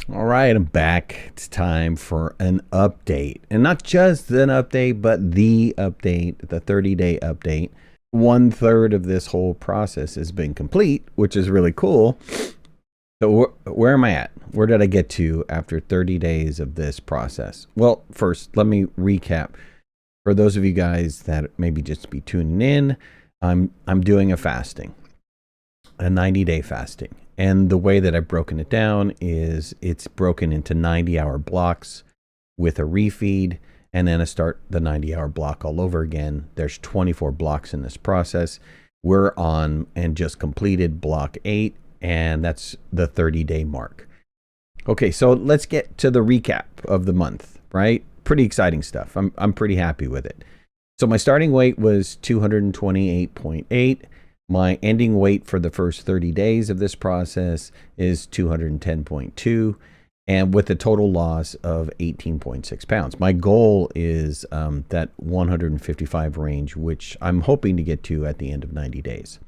All right, I'm back. It's time for an update. And not just an update, but the update, the 30-day update. 1/3 of this whole process has been complete, which is really cool. So where am I at? Where did I get to after 30 days of this process? Well, first, let me recap. For those of you guys that maybe just be tuning in, I'm doing a fasting, a 90-day fasting. And the way that I've broken it down is it's broken into 90-hour blocks with a refeed, and then I start the 90-hour block all over again. There's 24 blocks in this process. We're on and just completed block 8, and that's the 30-day mark. Okay, so let's get to the recap of the month, right? Pretty exciting stuff. I'm pretty happy with it. So my starting weight was 228.8. My ending weight for the first 30 days of this process is 210.2, and with a total loss of 18.6 pounds. My goal is that 155 range, which I'm hoping to get to at the end of 90 days.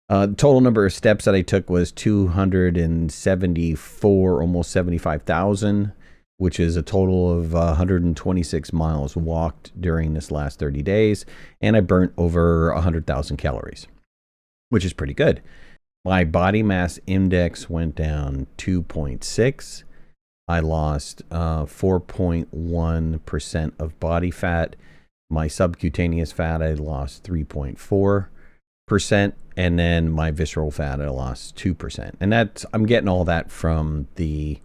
Total number of steps that I took was 274, almost 75,000, which is a total of 126 miles walked during this last 30 days, and I burnt over 100,000 calories, which is pretty good. My body mass index went down 2.6. I lost 4.1% of body fat. My subcutaneous fat, I lost 3.4%. And then my visceral fat, I lost 2%. And that's, I'm getting all that from the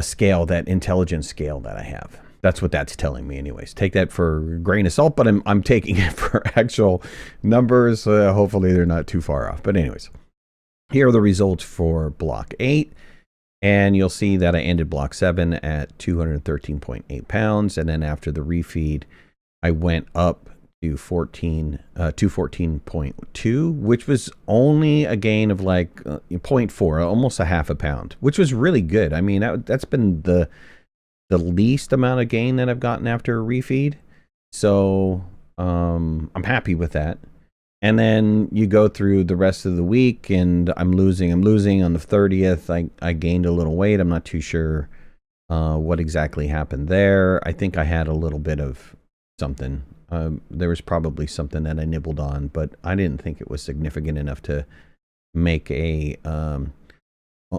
scale, that intelligence scale that I have. That's what that's telling me anyways. Take that for a grain of salt, but I'm taking it for actual numbers. Hopefully they're not too far off. But anyways, here are the results for block 8. And you'll see that I ended block 7 at 213.8 pounds. And then after the refeed, I went up to 214.2, which was only a gain of like 0.4, almost a half a pound, which was really good. I mean, that's been the least amount of gain that I've gotten after a refeed. So I'm happy with that. And then you go through the rest of the week and I'm losing. On the 30th, I gained a little weight. I'm not too sure what exactly happened there. I think I had a little bit of something. There was probably something that I nibbled on, but I didn't think it was significant enough to make a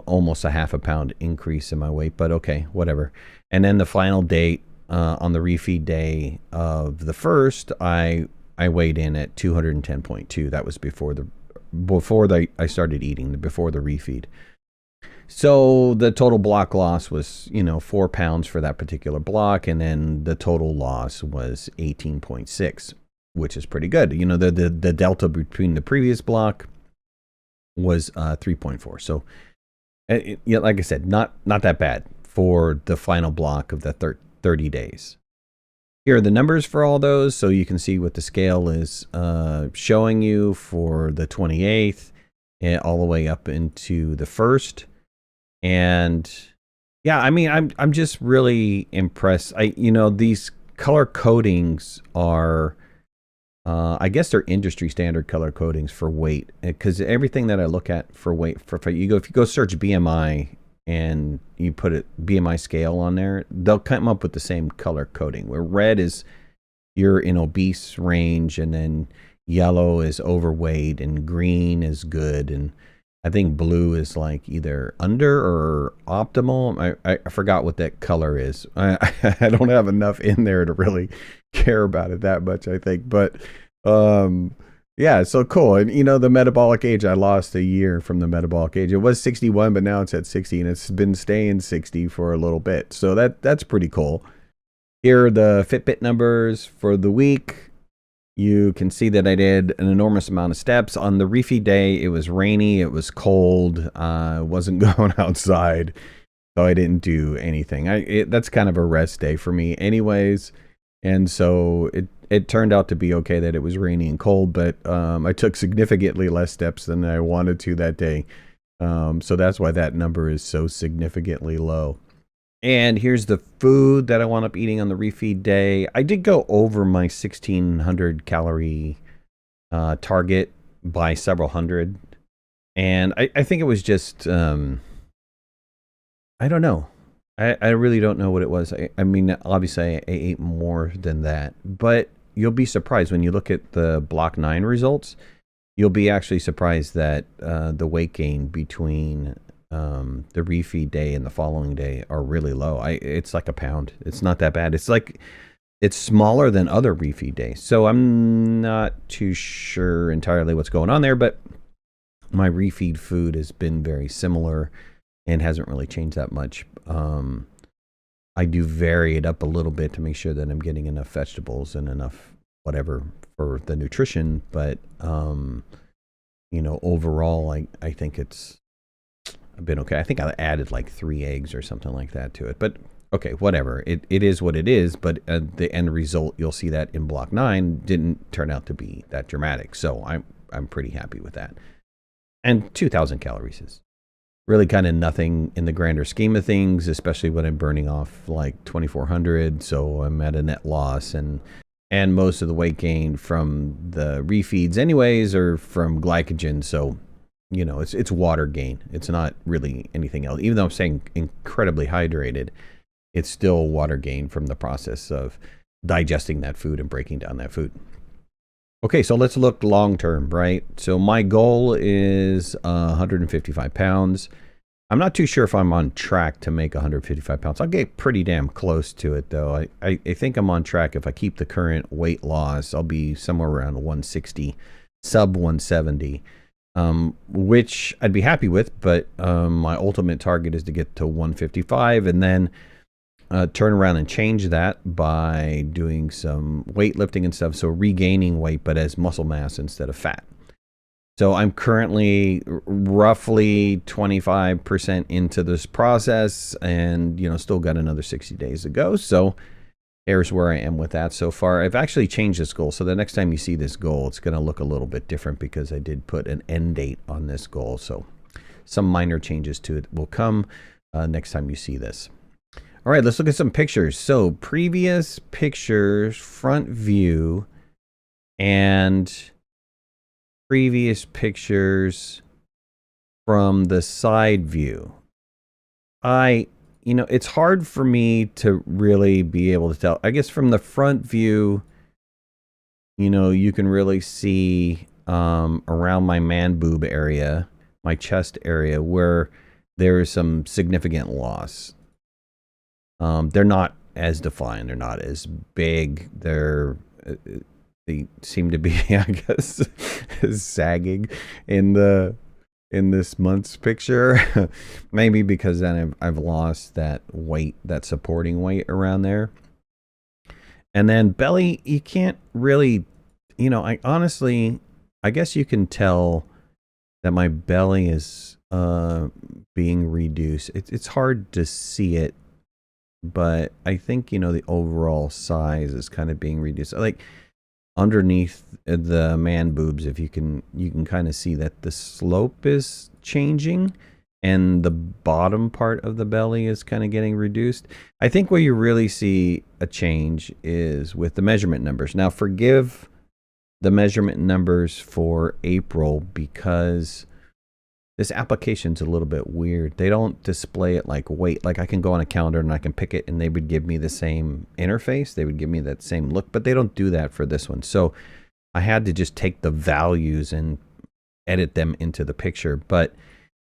almost a half a pound increase in my weight, but okay, whatever. And then the final date on the refeed day of the first, I weighed in at 210.2. That was before I started eating, before the refeed. So the total block loss was, 4 pounds for that particular block, and then the total loss was 18.6, which is pretty good. The delta between the previous block was 3.4. So like I said, not that bad for the final block of the 30 days. Here are the numbers for all those, so you can see what the scale is showing you for the 28th and all the way up into the 1st. And yeah, I mean, I'm just really impressed. These color codings are, I guess they're industry standard color codings for weight, because everything that I look at for weight, if you go search BMI and you put a BMI scale on there, they'll come up with the same color coding, where red is you're in obese range, and then yellow is overweight, and green is good, and I think blue is like either under or optimal. I forgot what that color is. I don't have enough in there to really care about it that much, I think. But yeah, so cool. And the metabolic age, I lost a year from the metabolic age. It was 61, but now it's at 60, and it's been staying 60 for a little bit. So that's pretty cool. Here are the Fitbit numbers for the week. You can see that I did an enormous amount of steps. On the refeed day, it was rainy, it was cold, wasn't going outside, so I didn't do anything. That's kind of a rest day for me anyways, and so it turned out to be okay that it was rainy and cold, but I took significantly less steps than I wanted to that day, so that's why that number is so significantly low. And here's the food that I wound up eating on the refeed day. I did go over my 1,600 calorie target by several hundred. And I think it was just I don't know. I really don't know what it was. I mean, obviously, I ate more than that, but you'll be surprised when you look at the Block 9 results. You'll be actually surprised that the weight gain between the refeed day and the following day are really low. It's like a pound. It's not that bad. It's smaller than other refeed days. So I'm not too sure entirely what's going on there, but my refeed food has been very similar and hasn't really changed that much. I do vary it up a little bit to make sure that I'm getting enough vegetables and enough whatever for the nutrition, but overall, I think I've been okay. I think I added like 3 eggs or something like that to it, but okay, whatever. It is what it is, but the end result, you'll see that in Block 9 didn't turn out to be that dramatic, so I'm pretty happy with that. And 2,000 calories is really kind of nothing in the grander scheme of things, especially when I'm burning off like 2,400. So I'm at a net loss, and most of the weight gain from the refeeds anyways are from glycogen. So, it's water gain. It's not really anything else. Even though I'm saying incredibly hydrated, it's still water gain from the process of digesting that food and breaking down that food. Okay, so let's look long term, right? So my goal is 155 pounds. I'm not too sure if I'm on track to make 155 pounds. I'll get pretty damn close to it, though. I think I'm on track. If I keep the current weight loss, I'll be somewhere around 160, sub 170, which I'd be happy with. But my ultimate target is to get to 155 and then turn around and change that by doing some weightlifting and stuff. So regaining weight, but as muscle mass instead of fat. So I'm currently roughly 25% into this process and, still got another 60 days to go. So here's where I am with that so far. I've actually changed this goal. So the next time you see this goal, it's going to look a little bit different because I did put an end date on this goal. So some minor changes to it will come next time you see this. All right, let's look at some pictures. So previous pictures, front view, and previous pictures from the side view. It's hard for me to really be able to tell. I guess from the front view, you can really see around my man boob area, my chest area, where there is some significant loss. They're not as defined. They're not as big. They seem to be, I guess, sagging in this month's picture. Maybe because then I've lost that weight, that supporting weight around there. And then belly, you can't really, I guess you can tell that my belly is being reduced. It's hard to see it, but I think, the overall size is kind of being reduced. Like underneath the man boobs, if you can kind of see that the slope is changing and the bottom part of the belly is kind of getting reduced. I think where you really see a change is with the measurement numbers. Now, forgive the measurement numbers for April because this application's a little bit weird. They don't display it like weight. Like I can go on a calendar and I can pick it and they would give me the same interface. They would give me that same look, but they don't do that for this one. So I had to just take the values and edit them into the picture. But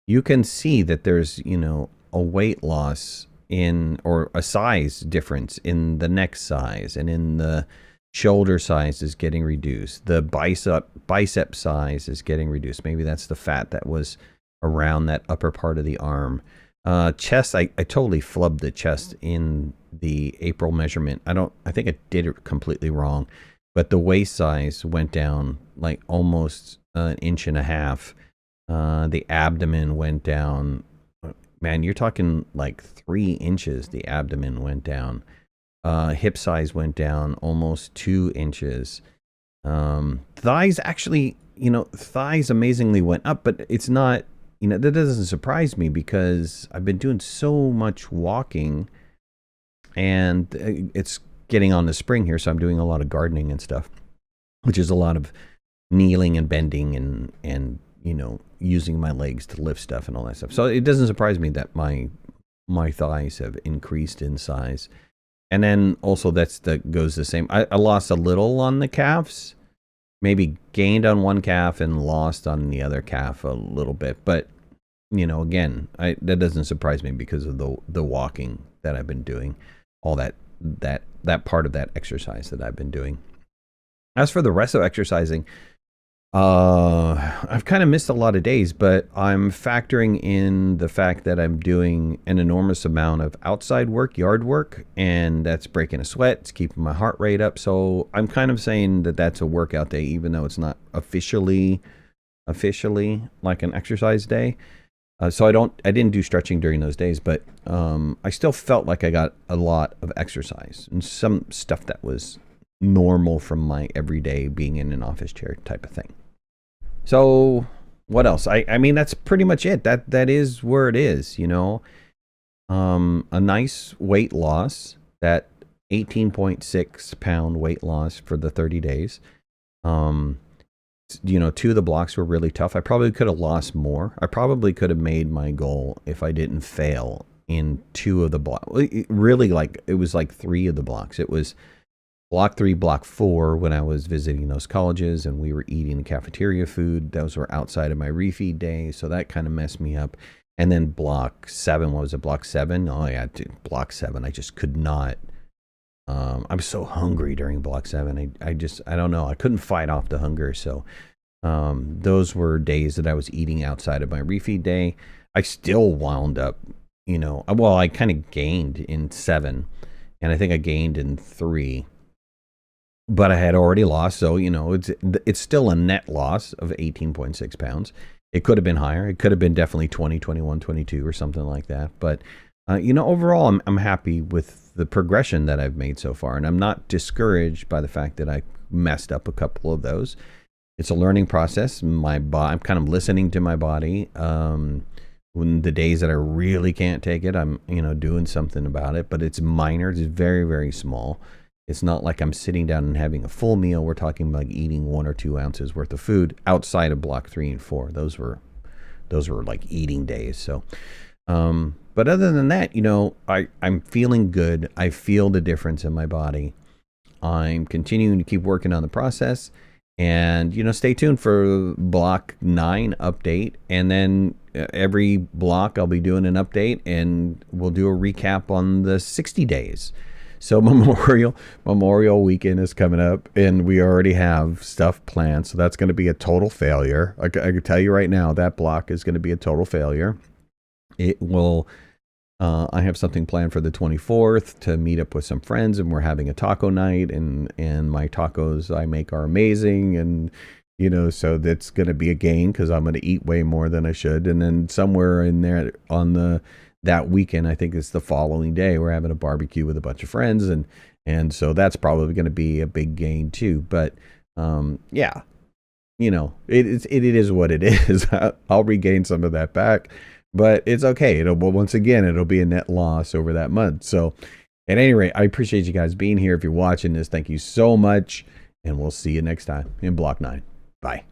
you can see that there's, a weight loss or a size difference in the neck size, and in the shoulder size is getting reduced. The bicep size is getting reduced. Maybe that's the fat that was around that upper part of the arm. Chest, I totally flubbed the chest in the April measurement. I think I did it completely wrong, but the waist size went down like almost an inch and a half. The abdomen went down, man, you're talking like 3 inches. The abdomen went down. Hip size went down almost 2 inches. Thighs actually, thighs amazingly went up, but it's not, that doesn't surprise me because I've been doing so much walking and it's getting on the spring here. So I'm doing a lot of gardening and stuff, which is a lot of kneeling and bending and using my legs to lift stuff and all that stuff. So it doesn't surprise me that my my thighs have increased in size. And then also that goes the same. I lost a little on the calves, maybe gained on one calf and lost on the other calf a little bit. But again, that doesn't surprise me because of the walking that I've been doing, all that part of that exercise that I've been doing. As for the rest of exercising, I've kind of missed a lot of days, but I'm factoring in the fact that I'm doing an enormous amount of outside work, yard work, and that's breaking a sweat. It's keeping my heart rate up. So I'm kind of saying that that's a workout day, even though it's not officially like an exercise day. So I didn't do stretching during those days, but I still felt like I got a lot of exercise and some stuff that was normal from my everyday being in an office chair type of thing. So what else? I mean, that's pretty much it. That is where it is, a nice weight loss, that 18.6 pound weight loss for the 30 days. Two of the blocks were really tough. I probably could have lost more. I probably could have made my goal if I didn't fail in two of the blocks. Really, it was like three of the blocks. It was block 3, block 4 when I was visiting those colleges and we were eating cafeteria food. Those were outside of my refeed day, so that kind of messed me up. And then block 7, what was it, block 7? Oh yeah, block 7. I just could not. I'm so hungry during block 7. I don't know. I couldn't fight off the hunger. So those were days that I was eating outside of my refeed day. I still wound up, I kind of gained in 7, and I think I gained in 3. But I had already lost, so it's still a net loss of 18.6 pounds. It could have been higher. It could have been definitely 20, 21, 22 or something like that. But overall, I'm happy with the progression that I've made so far, and I'm not discouraged by the fact that I messed up a couple of those. It's a learning process. I'm kind of listening to my body. When the days that I really can't take it, I'm doing something about it. But it's minor. It's very, very small. It's not like I'm sitting down and having a full meal. We're talking like eating 1 or 2 ounces worth of food outside of block 3 and 4. Those were like eating days. So, but other than that, I'm feeling good. I feel the difference in my body. I'm continuing to keep working on the process, and stay tuned for block 9 update. And then every block I'll be doing an update, and we'll do a recap on the 60 days. So Memorial weekend is coming up, and we already have stuff planned. So that's going to be a total failure. I can tell you right now, that block is going to be a total failure. It will. I have something planned for the 24th to meet up with some friends, and we're having a taco night, and my tacos I make are amazing, and so that's going to be a gain because I'm going to eat way more than I should. And then somewhere in there on that weekend, I think it's the following day, we're having a barbecue with a bunch of friends, and so that's probably going to be a big gain too. But yeah, it is what it is. I'll regain some of that back, but it's okay. It'll be a net loss over that month. So at any rate, I appreciate you guys being here. If you're watching this, thank you so much, and we'll see you next time in block 9. Bye.